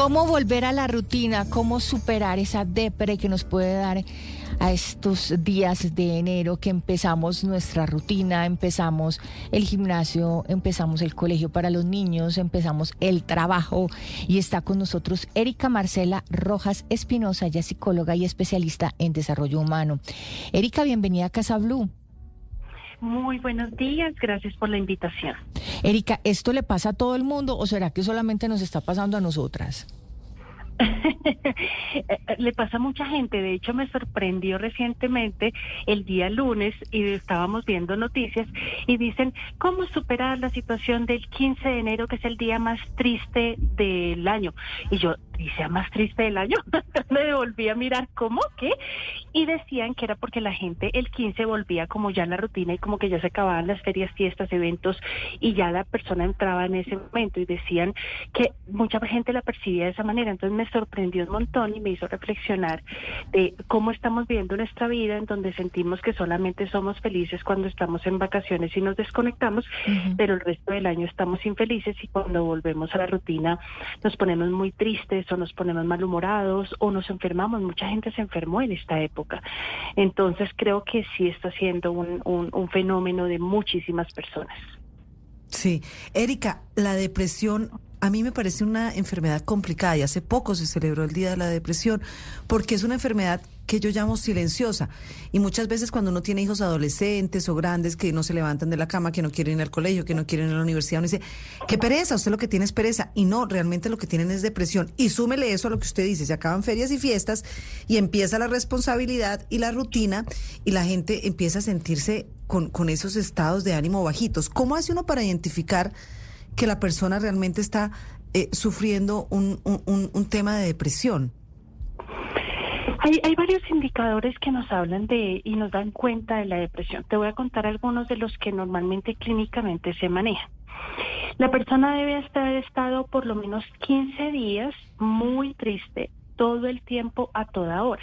¿Cómo volver a la rutina? ¿Cómo superar esa depre que nos puede dar a estos días de enero que empezamos nuestra rutina, empezamos el gimnasio, empezamos el colegio para los niños, empezamos el trabajo? Y está con nosotros Erika Marcela Rojas Espinosa, ella es psicóloga y especialista en desarrollo humano. Erika, bienvenida a Casa Blue. Muy buenos días, gracias por la invitación. Erika, ¿esto le pasa a todo el mundo o será que solamente nos está pasando a nosotras? Le pasa a mucha gente. De hecho, me sorprendió recientemente el día lunes y estábamos viendo noticias y dicen cómo superar la situación del 15 de enero, que es el día más triste del año. Y yo, ¿dice más triste del año? Me devolví a mirar, ¿cómo? ¿Qué? Y decían que era porque la gente el 15 volvía como ya a la rutina y como que ya se acababan las ferias, fiestas, eventos y ya la persona entraba en ese momento, y decían que mucha gente la percibía de esa manera. Entonces me sorprendió un montón y me hizo reflexionar de cómo estamos viviendo nuestra vida, en donde sentimos que solamente somos felices cuando estamos en vacaciones y nos desconectamos, pero el resto del año estamos infelices, y cuando volvemos a la rutina nos ponemos muy tristes o nos ponemos malhumorados o nos enfermamos. Mucha gente se enfermó en esta época. Entonces creo que sí está siendo un fenómeno de muchísimas personas. Sí. Erika, la depresión a mí me parece una enfermedad complicada, y hace poco se celebró el Día de la Depresión, porque es una enfermedad que yo llamo silenciosa, y muchas veces cuando uno tiene hijos adolescentes o grandes que no se levantan de la cama, que no quieren ir al colegio, que no quieren ir a la universidad, uno dice, qué pereza, usted lo que tiene es pereza, y no, realmente lo que tienen es depresión. Y súmele eso a lo que usted dice, se acaban ferias y fiestas y empieza la responsabilidad y la rutina, y la gente empieza a sentirse con esos estados de ánimo bajitos. ¿Cómo hace uno para identificar que la persona realmente está sufriendo un tema de depresión? Hay varios indicadores que nos hablan y nos dan cuenta de la depresión. Te voy a contar algunos de los que normalmente clínicamente se manejan. La persona debe haber estado por lo menos 15 días muy triste, todo el tiempo, a toda hora,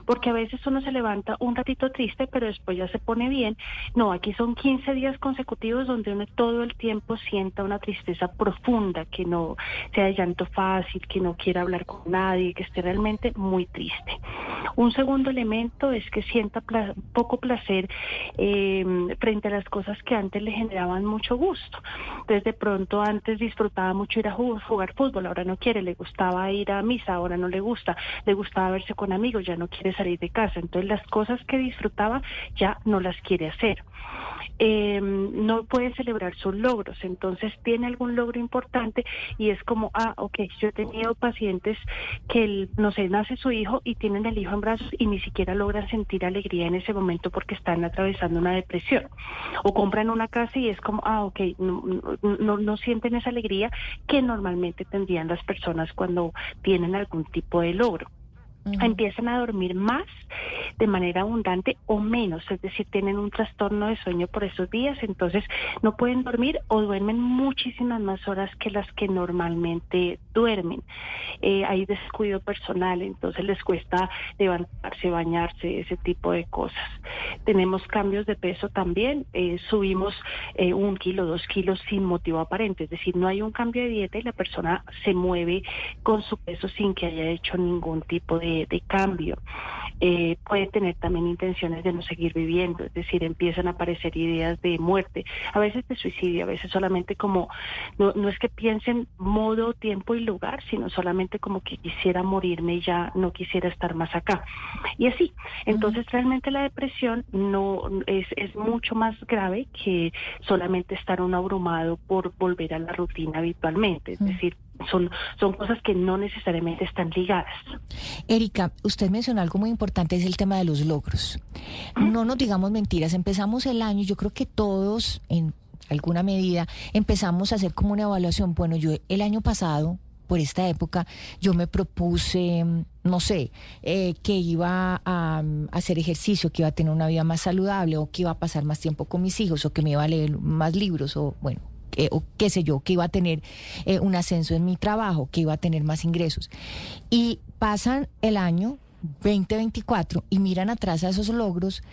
porque a veces uno se levanta un ratito triste, pero después ya se pone bien. No, aquí son 15 días consecutivos donde uno todo el tiempo sienta una tristeza profunda, que no sea de llanto fácil, que no quiera hablar con nadie, que esté realmente muy triste. Un segundo elemento es que sienta poco placer frente a las cosas que antes le generaban mucho gusto. Entonces, de pronto antes disfrutaba mucho ir a jugar fútbol, ahora no quiere. Le gustaba ir a misa, ahora no le gusta. Le gustaba verse con amigos, ya no quiere salir de casa. Entonces las cosas que disfrutaba ya no las quiere hacer. No puede celebrar sus logros. Entonces tiene algún logro importante y es como, yo he tenido pacientes que, no sé, nace su hijo y tienen el hijo en brazos y ni siquiera logran sentir alegría en ese momento porque están atravesando una depresión. O compran una casa y es como, no sienten esa alegría que normalmente tendrían las personas cuando tienen algún tipo de logro. Empiezan a dormir más de manera abundante o menos, es decir, tienen un trastorno de sueño por esos días, entonces no pueden dormir o duermen muchísimas más horas que las que normalmente duermen. Hay descuido personal, entonces les cuesta levantarse, bañarse, ese tipo de cosas. Tenemos cambios de peso también, subimos 1 kilo, 2 kilos sin motivo aparente, es decir, no hay un cambio de dieta y la persona se mueve con su peso sin que haya hecho ningún tipo de cambio. Puede tener también intenciones de no seguir viviendo, es decir, empiezan a aparecer ideas de muerte, a veces de suicidio, a veces solamente como, no es que piensen modo, tiempo y lugar, sino solamente como que quisiera morirme y ya no quisiera estar más acá. Y así, entonces realmente la depresión no es mucho más grave que solamente estar uno abrumado por volver a la rutina habitualmente, es decir, son cosas que no necesariamente están ligadas. Erika, usted mencionó algo muy importante, es el tema de los logros. No nos digamos mentiras, empezamos el año, yo creo que todos en alguna medida empezamos a hacer como una evaluación. Bueno, yo el año pasado, por esta época, yo me propuse, no sé, que iba a hacer ejercicio, que iba a tener una vida más saludable, o que iba a pasar más tiempo con mis hijos, o que me iba a leer más libros, o bueno, o qué sé yo, que iba a tener un ascenso en mi trabajo, que iba a tener más ingresos. Y pasan el año 2024 y miran atrás a esos logros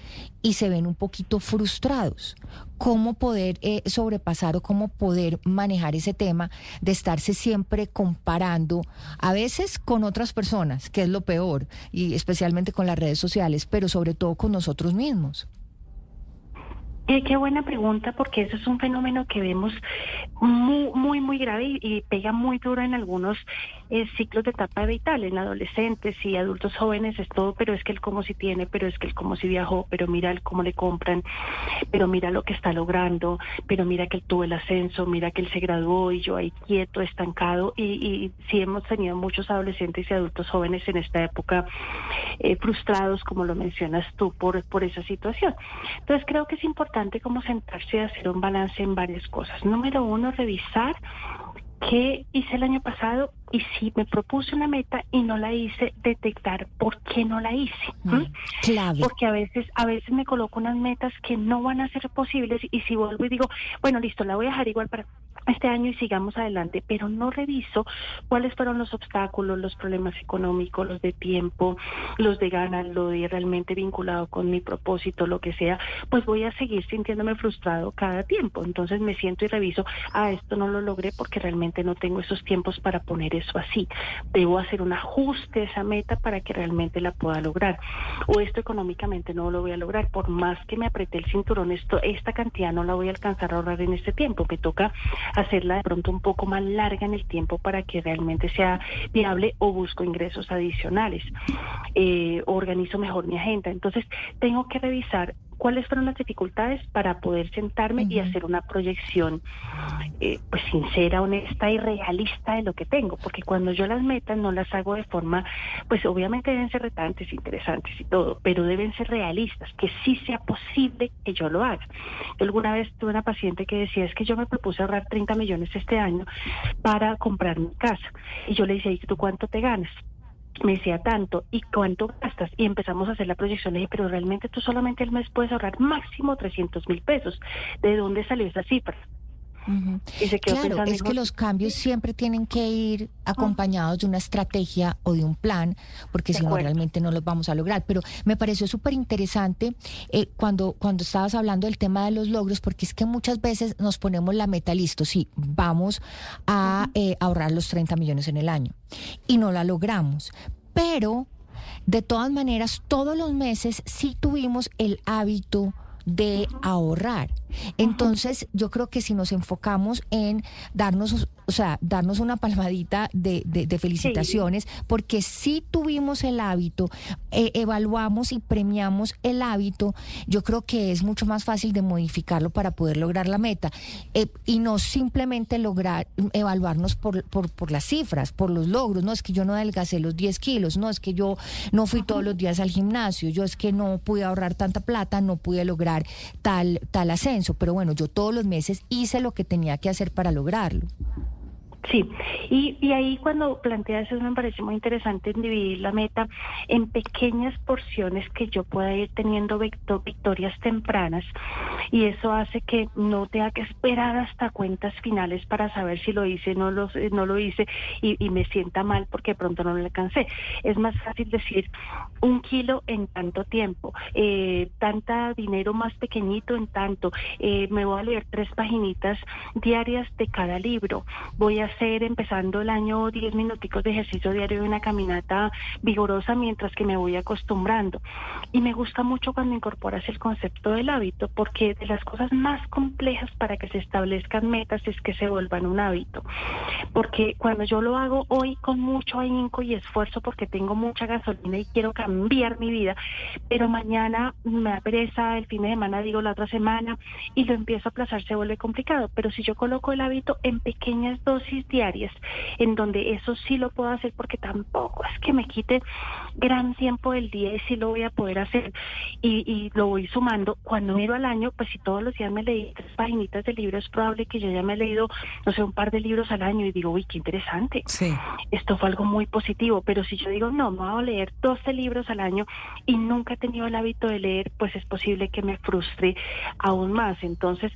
y se ven un poquito frustrados. ¿Cómo poder sobrepasar o cómo poder manejar ese tema de estarse siempre comparando, a veces con otras personas, que es lo peor, y especialmente con las redes sociales, pero sobre todo con nosotros mismos? Qué buena pregunta, porque eso es un fenómeno que vemos muy grave y pega muy duro en algunos ciclos de etapa vital, en adolescentes y adultos jóvenes es todo, pero es que el cómo si tiene, pero es que el cómo si viajó, pero mira el cómo le compran, pero mira lo que está logrando, pero mira que él tuvo el ascenso, mira que él se graduó y yo ahí quieto, estancado, y sí hemos tenido muchos adolescentes y adultos jóvenes en esta época frustrados, como lo mencionas tú, por esa situación. Entonces creo que es importante como sentarse y hacer un balance en varias cosas. Número uno, revisar qué hice el año pasado y si me propuse una meta y no la hice, detectar por qué no la hice. Clave. Porque a veces me coloco unas metas que no van a ser posibles y si vuelvo y digo, bueno, listo, la voy a dejar igual para este año y sigamos adelante, pero no reviso cuáles fueron los obstáculos, los problemas económicos, los de tiempo, los de ganas, lo de realmente vinculado con mi propósito, lo que sea, pues voy a seguir sintiéndome frustrado cada tiempo. Entonces me siento y reviso, esto no lo logré porque realmente no tengo esos tiempos para poner eso así. Debo hacer un ajuste a esa meta para que realmente la pueda lograr. O esto económicamente no lo voy a lograr, por más que me apreté el cinturón, esta cantidad no la voy a alcanzar a ahorrar en este tiempo. Me toca hacerla de pronto un poco más larga en el tiempo para que realmente sea viable o busco ingresos adicionales. Organizo mejor mi agenda. Entonces, tengo que revisar cuáles fueron las dificultades para poder sentarme y hacer una proyección pues sincera, honesta y realista de lo que tengo, porque cuando yo las metas no las hago de forma, pues obviamente deben ser retantes, interesantes y todo, pero deben ser realistas, que sí sea posible que yo lo haga. Yo alguna vez tuve una paciente que decía, es que yo me propuse ahorrar 30 millones este año para comprar mi casa, y yo le decía, ¿y tú cuánto te ganas? Me decía tanto, ¿y cuánto gastas? Y empezamos a hacer la proyección, le dije, pero realmente tú solamente al mes puedes ahorrar máximo 300,000 pesos. ¿De dónde salió esa cifra? Y se quedó Claro, pensando, es que los cambios siempre tienen que ir acompañados de una estrategia o de un plan, porque si no realmente no los vamos a lograr. Pero me pareció súper interesante cuando estabas hablando del tema de los logros, porque es que muchas veces nos ponemos la meta, listo, sí, vamos a ahorrar los 30 millones en el año y no la logramos, pero de todas maneras todos los meses sí tuvimos el hábito de ahorrar. Entonces, yo creo que si nos enfocamos en darnos una palmadita de felicitaciones, sí, porque sí tuvimos el hábito, evaluamos y premiamos el hábito, yo creo que es mucho más fácil de modificarlo para poder lograr la meta, y no simplemente evaluarnos por las cifras, por los logros. No es que yo no adelgacé los 10 kilos, no es que yo no fui todos los días al gimnasio, yo es que no pude ahorrar tanta plata, no pude lograr tal ascenso. Pero bueno, yo todos los meses hice lo que tenía que hacer para lograrlo. Sí, y ahí cuando planteas eso me parece muy interesante dividir la meta en pequeñas porciones que yo pueda ir teniendo victorias tempranas, y eso hace que no tenga que esperar hasta cuentas finales para saber si lo hice no lo hice y me sienta mal porque de pronto no lo alcancé. Es más fácil decir 1 kilo en tanto tiempo, tanta dinero más pequeñito en tanto, me voy a leer 3 paginitas diarias de cada libro, voy a hacer empezando el año 10 minuticos de ejercicio diario y una caminata vigorosa mientras que me voy acostumbrando. Y me gusta mucho cuando incorporas el concepto del hábito, porque de las cosas más complejas para que se establezcan metas es que se vuelvan un hábito. Porque cuando yo lo hago hoy con mucho ahínco y esfuerzo porque tengo mucha gasolina y quiero cambiar mi vida, pero mañana me da pereza, el fin de semana digo la otra semana y lo empiezo a aplazar, se vuelve complicado. Pero si yo coloco el hábito en pequeñas dosis diarias, en donde eso sí lo puedo hacer, porque tampoco es que me quite gran tiempo del día y sí lo voy a poder hacer, y lo voy sumando. Cuando miro al año, pues si todos los días me leí 3 paginitas de libro, es probable que yo ya me he leído, no sé, un par de libros al año y digo, uy, qué interesante. Sí. Esto fue algo muy positivo. Pero si yo digo, no, me voy a leer 12 libros al año y nunca he tenido el hábito de leer, pues es posible que me frustre aún más. Entonces,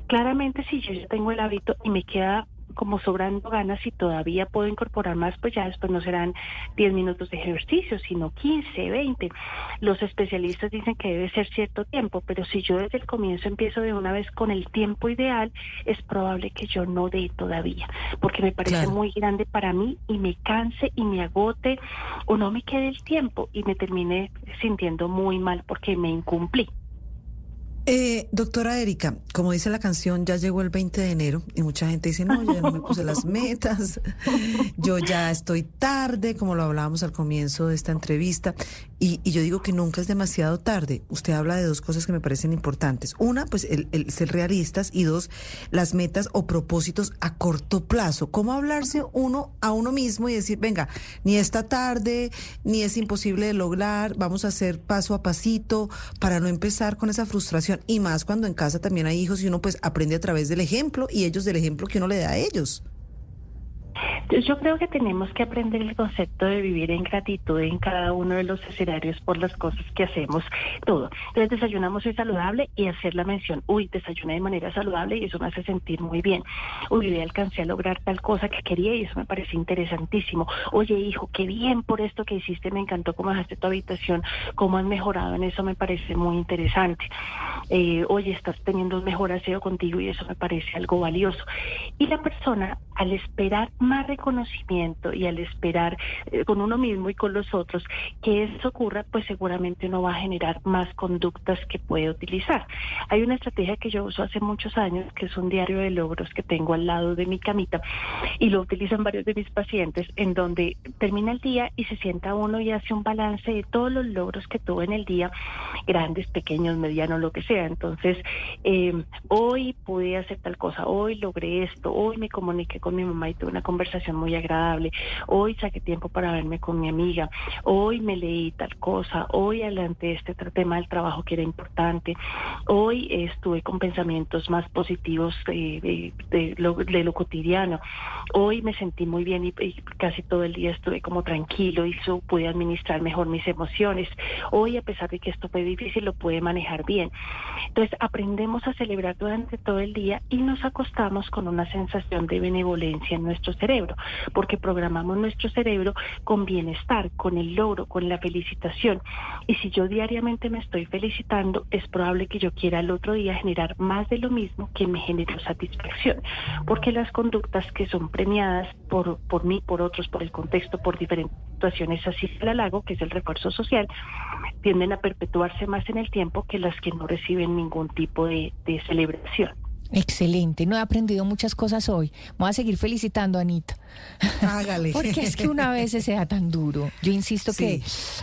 claramente si yo ya tengo el hábito y me queda como sobrando ganas y todavía puedo incorporar más, pues ya después no serán 10 minutos de ejercicio, sino 15, 20. Los especialistas dicen que debe ser cierto tiempo, pero si yo desde el comienzo empiezo de una vez con el tiempo ideal, es probable que yo no dé todavía, porque me parece muy grande para mí y me canse y me agote o no me quede el tiempo y me termine sintiendo muy mal porque me incumplí. Doctora Erika, como dice la canción, ya llegó el 20 de enero y mucha gente dice, no, yo ya no me puse las metas, yo ya estoy tarde, como lo hablábamos al comienzo de esta entrevista, y yo digo que nunca es demasiado tarde. Usted habla de dos cosas que me parecen importantes. Una, pues el ser realistas, y dos, las metas o propósitos a corto plazo. ¿Cómo hablarse uno a uno mismo y decir, venga, ni está tarde, ni es imposible de lograr, vamos a hacer paso a pasito para no empezar con esa frustración? Y más cuando en casa también hay hijos y uno pues aprende a través del ejemplo y ellos del ejemplo que uno le da a ellos. Yo creo que tenemos que aprender el concepto de vivir en gratitud en cada uno de los escenarios por las cosas que hacemos, todo. Entonces desayunamos hoy saludable y hacer la mención, desayuné de manera saludable y eso me hace sentir muy bien. Hoy alcancé a lograr tal cosa que quería y eso me parece interesantísimo. Oye, hijo, qué bien por esto que hiciste, me encantó cómo dejaste tu habitación, cómo has mejorado en eso, me parece muy interesante. Oye, estás teniendo un mejor aseo contigo y eso me parece algo valioso. Y la persona, al esperar más reconocimiento y al esperar con uno mismo y con los otros que eso ocurra, pues seguramente uno va a generar más conductas que puede utilizar. Hay una estrategia que yo uso hace muchos años, que es un diario de logros que tengo al lado de mi camita, y lo utilizan varios de mis pacientes, en donde termina el día y se sienta uno y hace un balance de todos los logros que tuvo en el día, grandes, pequeños, medianos, lo que sea. Entonces, hoy pude hacer tal cosa, hoy logré esto, hoy me comuniqué con mi mamá y tuve una conversación muy agradable, hoy saqué tiempo para verme con mi amiga, hoy me leí tal cosa, hoy adelanté este tema del trabajo que era importante, hoy estuve con pensamientos más positivos de lo cotidiano, hoy me sentí muy bien y casi todo el día estuve como tranquilo y pude administrar mejor mis emociones, hoy a pesar de que esto fue difícil lo pude manejar bien. Entonces aprendemos a celebrar durante todo el día y nos acostamos con una sensación de benevolencia en nuestro cerebro, porque programamos nuestro cerebro con bienestar, con el logro, con la felicitación. Y si yo diariamente me estoy felicitando, es probable que yo quiera el otro día generar más de lo mismo que me generó satisfacción, porque las conductas que son premiadas por mí, por otros, por el contexto, por diferentes situaciones, así el halago, que es el refuerzo social, tienden a perpetuarse más en el tiempo que las que no reciben ningún tipo de celebración. Excelente, no he aprendido muchas cosas hoy. Voy a seguir felicitando a Anita. Hágale. Porque es que una vez se da tan duro. Yo insisto sí.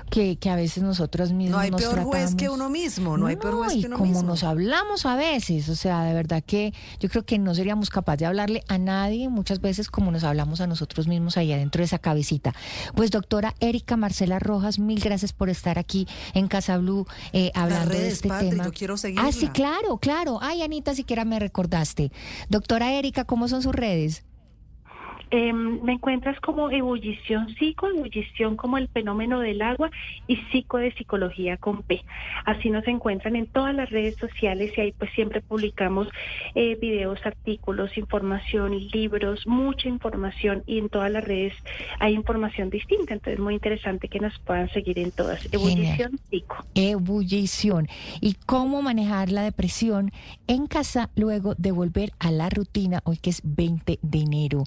que a veces nosotros mismos no hay nos peor tratamos. Juez que uno mismo, no hay peor juez que uno como mismo. nos hablamos a veces, o sea, de verdad que yo creo que no seríamos capaces de hablarle a nadie muchas veces como nos hablamos a nosotros mismos ahí adentro de esa cabecita. Pues doctora Erika Marcela Rojas, mil gracias por estar aquí en Casa Blue hablando de este tema. Yo quiero seguirla. Ah, sí, claro, claro. Ay, Anita, siquiera me recordaste. Doctora Erika, ¿cómo son sus redes? Me encuentras como ebullición como el fenómeno del agua y psico de psicología con P. Así nos encuentran en todas las redes sociales y ahí pues siempre publicamos videos, artículos, información, libros, mucha información y en todas las redes hay información distinta, entonces muy interesante que nos puedan seguir en todas. Ebullición psico. Ebullición. ¿Y cómo manejar la depresión en casa luego de volver a la rutina hoy que es 20 de enero?